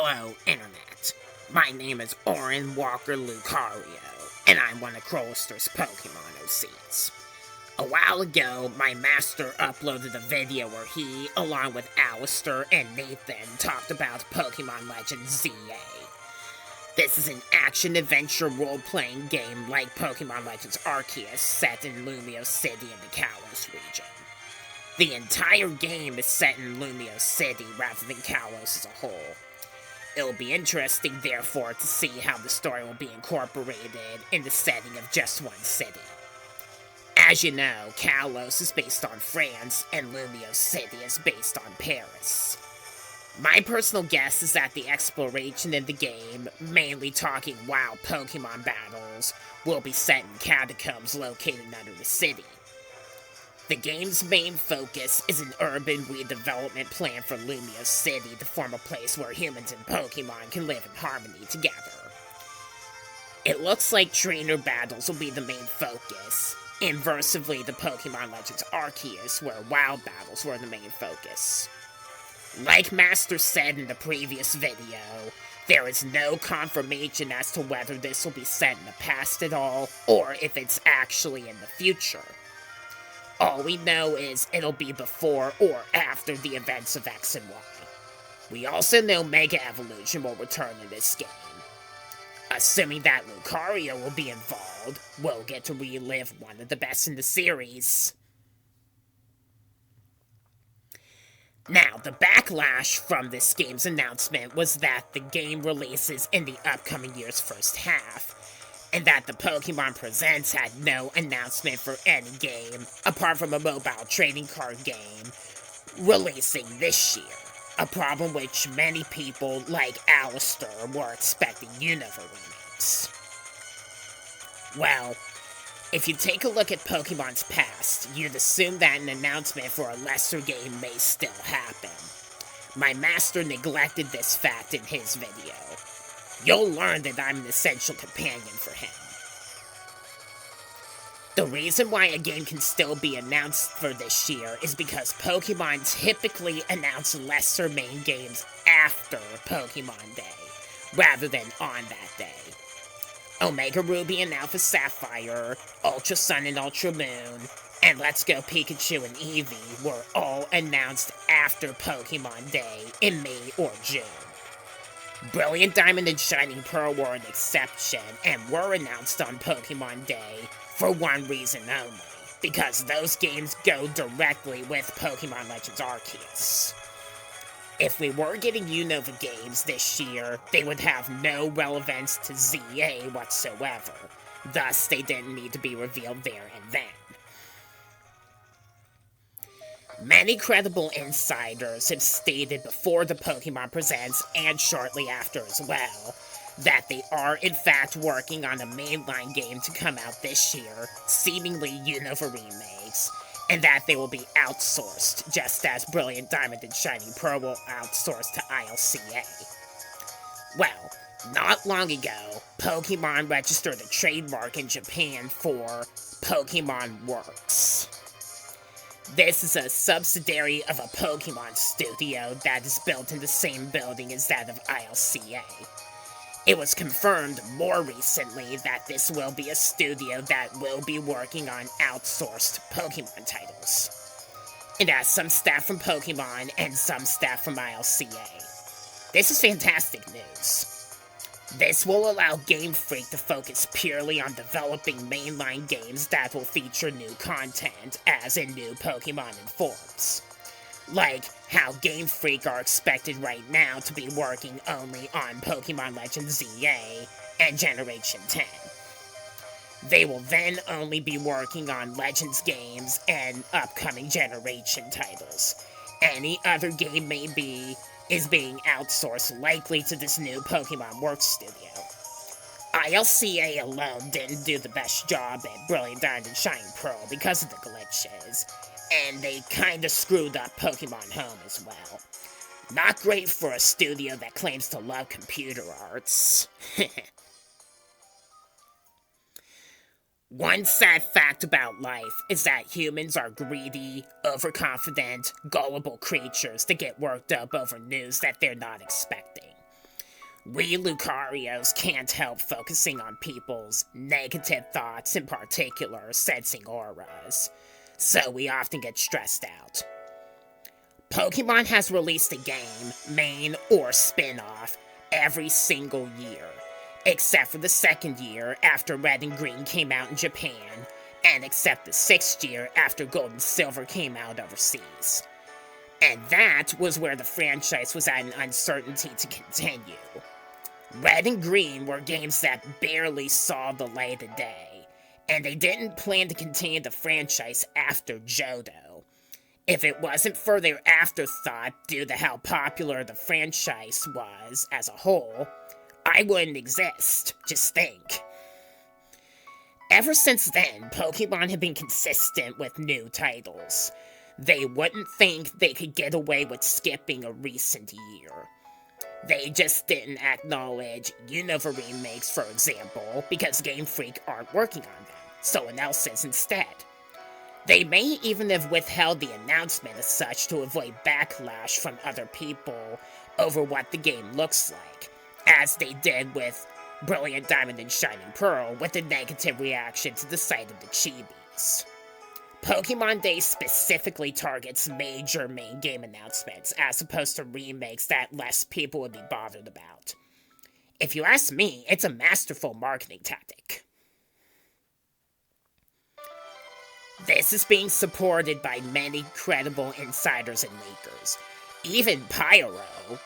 Hello, Internet. My name is Auran Lucario, and I'm one of Crowster's Pokémon OCs. A while ago, my master uploaded a video where he, along with Alistair and Nathan, talked about Pokemon Legends ZA. This is an action-adventure role-playing game like Pokemon Legends Arceus set in Lumiose City in the Kalos region. The entire game is set in Lumiose City rather than Kalos as a whole. It'll be interesting, therefore, to see how the story will be incorporated in the setting of just one city. As you know, Kalos is based on France, and Lumiose City is based on Paris. My personal guess is that the exploration in the game, mainly talking wild Pokemon battles, will be set in catacombs located under the city. The game's main focus is an urban redevelopment plan for Lumiose City to form a place where humans and Pokemon can live in harmony together. It looks like trainer battles will be the main focus, inversely to Pokemon Legends Arceus, where wild battles were the main focus. Like Master said in the previous video, there is no confirmation as to whether this will be set in the past at all, or if it's actually in the future. All we know is it'll be before or after the events of X and Y. We also know Mega Evolution will return in this game. Assuming that Lucario will be involved, we'll get to relive one of the best in the series. Now, the backlash from this game's announcement was that the game releases in the upcoming year's first half, and that the Pokemon Presents had no announcement for any game, apart from a mobile trading card game, releasing this year. A problem which many people, like Alistair, were expecting Unova remakes. Well, if you take a look at Pokemon's past, you'd assume that an announcement for a lesser game may still happen. My master neglected this fact in his video. You'll learn that I'm an essential companion for him. The reason why a game can still be announced for this year is because Pokemon typically announce lesser main games after Pokemon Day, rather than on that day. Omega Ruby and Alpha Sapphire, Ultra Sun and Ultra Moon, and Let's Go Pikachu and Eevee were all announced after Pokemon Day in May or June. Brilliant Diamond and Shining Pearl were an exception and were announced on Pokemon Day for one reason only, because those games go directly with Pokemon Legends Arceus. If we were getting Unova games this year, they would have no relevance to ZA whatsoever, thus they didn't need to be revealed there and then. Many credible insiders have stated before the Pokemon Presents and shortly after as well, that they are in fact working on a mainline game to come out this year, seemingly Unova remakes, and that they will be outsourced, just as Brilliant Diamond and Shining Pearl will outsource to ILCA. Well, not long ago, Pokemon registered a trademark in Japan for Pokémon Works. This is a subsidiary of a Pokemon studio that is built in the same building as that of ILCA. It was confirmed more recently that this will be a studio that will be working on outsourced Pokemon titles. It has some staff from Pokemon and some staff from ILCA. This is fantastic news. This will allow Game Freak to focus purely on developing mainline games that will feature new content, as in new Pokemon and forms. Like how Game Freak are expected right now to be working only on Pokemon Legends ZA and Generation 10. They will then only be working on Legends games and upcoming Generation titles. Any other game is being outsourced likely to this new Pokémon Works studio. ILCA alone didn't do the best job at Brilliant Diamond and Shining Pearl because of the glitches, and they kinda screwed up Pokemon Home as well. Not great for a studio that claims to love computer arts. One sad fact about life is that humans are greedy, overconfident, gullible creatures that get worked up over news that they're not expecting. We Lucarios can't help focusing on people's negative thoughts, in particular sensing auras, so we often get stressed out. Pokemon has released a game, main or spin-off, every single year, except for the second year after Red and Green came out in Japan, and except the 6th year after Gold and Silver came out overseas. And that was where the franchise was at an uncertainty to continue. Red and Green were games that barely saw the light of day, and they didn't plan to continue the franchise after Johto. If it wasn't for their afterthought due to how popular the franchise was as a whole, I wouldn't exist. Just think. Ever since then, Pokemon have been consistent with new titles. They wouldn't think they could get away with skipping a recent year. They just didn't acknowledge Unova remakes, for example, because Game Freak aren't working on them. Someone else is instead. They may even have withheld the announcement as such to avoid backlash from other people over what the game looks like, as they did with Brilliant Diamond and Shining Pearl with a negative reaction to the sight of the chibis. Pokemon Day specifically targets major main game announcements as opposed to remakes that less people would be bothered about. If you ask me, it's a masterful marketing tactic. This is being supported by many credible insiders and leakers. Even Pyro,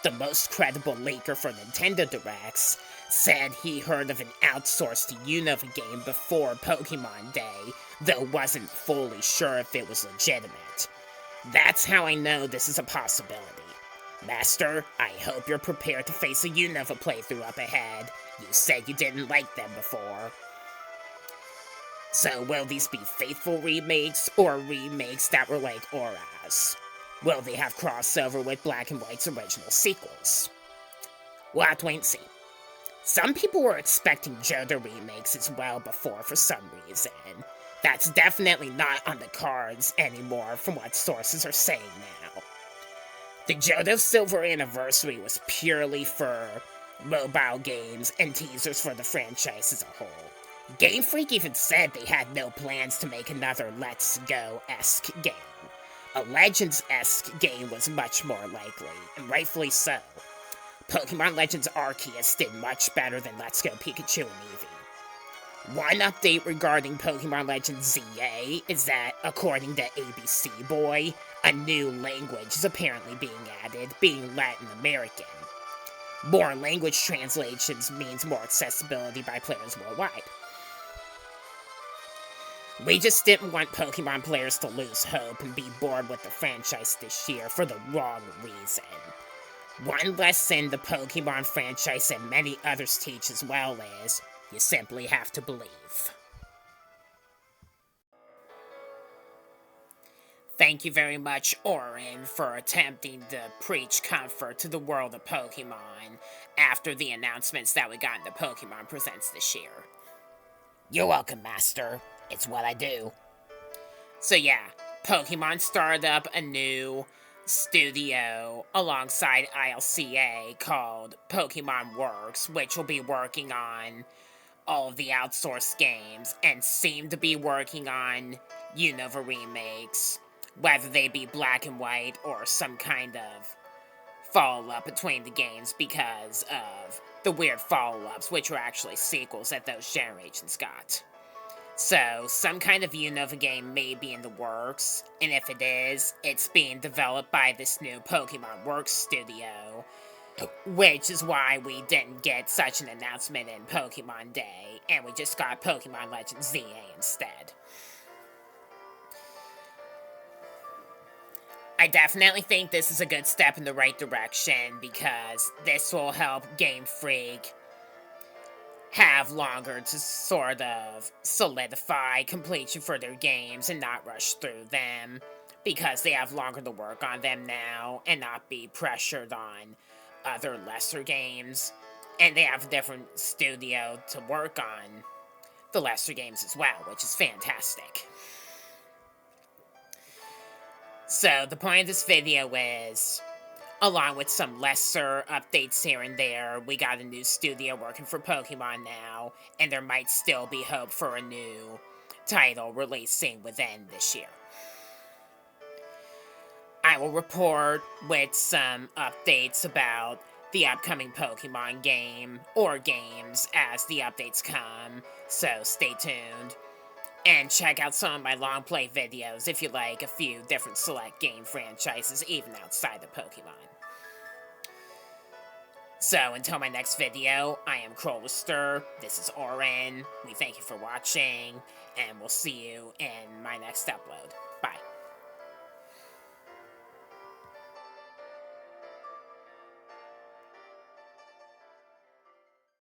the most credible leaker for Nintendo Directs, said he heard of an outsourced Unova game before Pokemon Day, though wasn't fully sure if it was legitimate. That's how I know this is a possibility. Master, I hope you're prepared to face a Unova playthrough up ahead. You said you didn't like them before. So will these be faithful remakes, or remakes that were like Auras? Will they have crossover with Black and White's original sequels? We'll have to wait and see. Some people were expecting Johto remakes as well before for some reason. That's definitely not on the cards anymore from what sources are saying now. The Johto Silver anniversary was purely for mobile games and teasers for the franchise as a whole. Game Freak even said they had no plans to make another Let's Go-esque game. A Legends-esque game was much more likely, and rightfully so. Pokemon Legends Arceus did much better than Let's Go Pikachu and Eevee. One update regarding Pokemon Legends ZA is that, according to ABC Boy, a new language is apparently being added, being Latin American. More language translations means more accessibility by players worldwide. We just didn't want Pokemon players to lose hope and be bored with the franchise this year for the wrong reason. One lesson the Pokemon franchise and many others teach as well is, you simply have to believe. Thank you very much, Auran, for attempting to preach comfort to the world of Pokemon after the announcements that we got in the Pokemon Presents this year. You're welcome, Master. It's what I do. So yeah, Pokemon started up a new studio alongside ILCA called Pokémon Works, which will be working on all of the outsourced games and seem to be working on Unova remakes, whether they be Black and White or some kind of follow-up between the games because of the weird follow-ups, which were actually sequels that those generations got. So, some kind of Unova game may be in the works, and if it is, it's being developed by this new Pokémon Works studio, which is why we didn't get such an announcement in Pokemon Day, and we just got Pokemon Legends ZA instead. I definitely think this is a good step in the right direction, because this will help Game Freak have longer to sort of solidify completion for their games and not rush through them, because they have longer to work on them now and not be pressured on other lesser games, and they have a different studio to work on the lesser games as well, which is fantastic. So the point of this video is, Along with some lesser updates here and there, we got a new studio working for Pokemon now, and there might still be hope for a new title releasing within this year. I will report with some updates about the upcoming Pokemon game or games as the updates come, so stay tuned. And check out some of my long play videos if you like a few different select game franchises, even outside of Pokemon. So, until my next video, I am Crowlister, this is Auran, we thank you for watching, and we'll see you in my next upload.